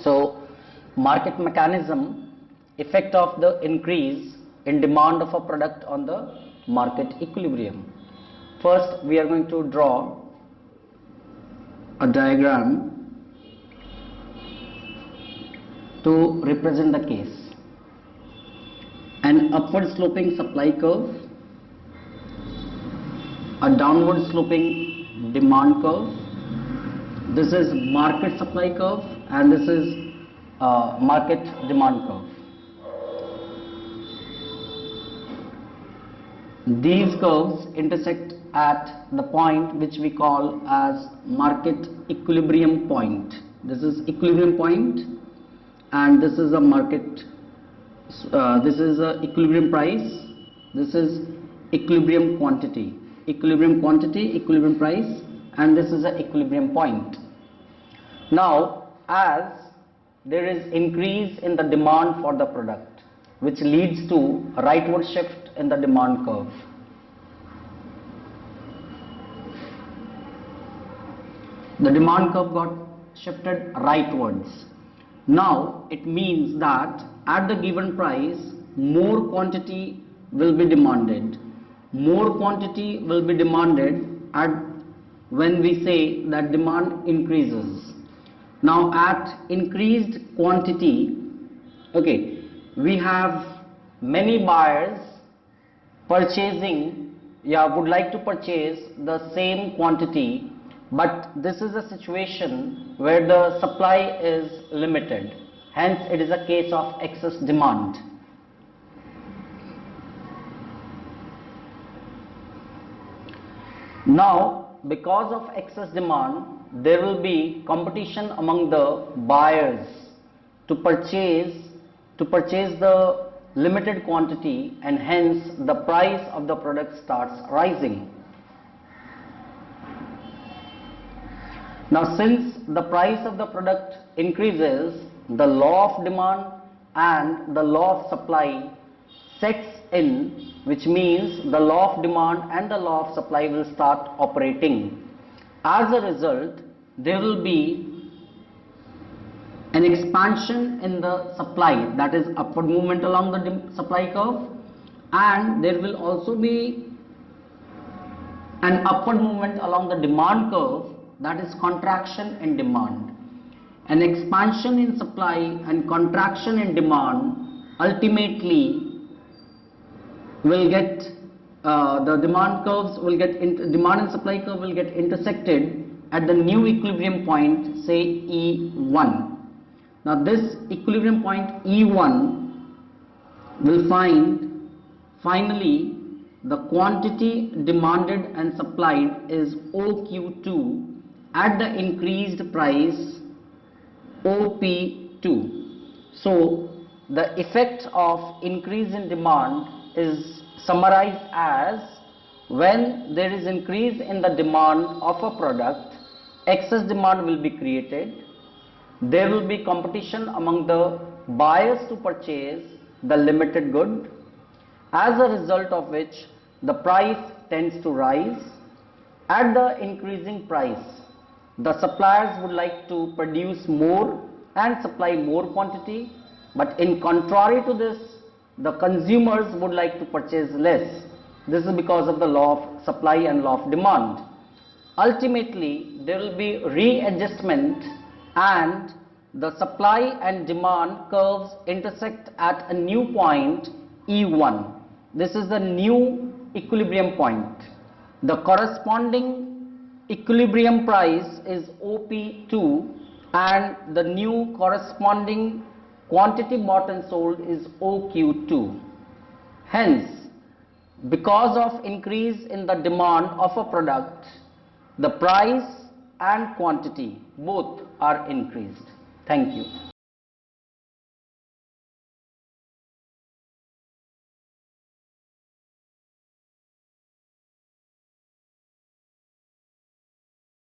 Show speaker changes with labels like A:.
A: So market mechanism, effect of the increase in demand of a product on the market equilibrium. First we are going to draw a diagram to represent the case. An upward sloping supply curve, a downward sloping demand curve. This is market supply curve and this is market demand curve. These curves intersect at the point which we call as market equilibrium point. This is equilibrium point and this is a market, this is a equilibrium price, this is equilibrium quantity, equilibrium price, and this is a equilibrium point. Now as there is increase in the demand for the product, which leads to a rightward shift in the demand curve. The demand curve got shifted rightwards. Now it means that at the given price more quantity will be demanded. More quantity will be demanded at when we say that demand increases. Now at increased quantity, okay, we have many buyers purchasing, would like to purchase the same quantity, but this is a situation where the supply is limited, hence it is a case of excess demand. Now because of excess demand, there will be competition among the buyers to purchase the limited quantity, and hence the price of the product starts rising. Now since the price of the product increases, the law of demand and the law of supply sets in, which means the law of demand and the law of supply will start operating. As a result, there will be an expansion in the supply, that is upward movement along the supply curve, and there will also be an upward movement along the demand curve, that is contraction in demand. An expansion in supply and contraction in demand ultimately will get the demand curves will get demand and supply curve will get intersected at the new equilibrium point, say E1. Now this equilibrium point E1 will find finally the quantity demanded and supplied is OQ2 at the increased price OP2. So the effect of increase in demand is summarized as when there is increase in the demand of a product, excess demand will be created. There will be competition among the buyers to purchase the limited good, as a result of which the price tends to rise. At the increasing price, the suppliers would like to produce more and supply more quantity, but in contrary to this, the consumers would like to purchase less. This is because of the law of supply and law of demand. Ultimately, there will be readjustment and the supply and demand curves intersect at a new point E1. This is the new equilibrium point. The corresponding equilibrium price is OP2 and the new corresponding quantity bought and sold is OQ2. Hence, because of increase in the demand of a product, the price and quantity both are increased. Thank you.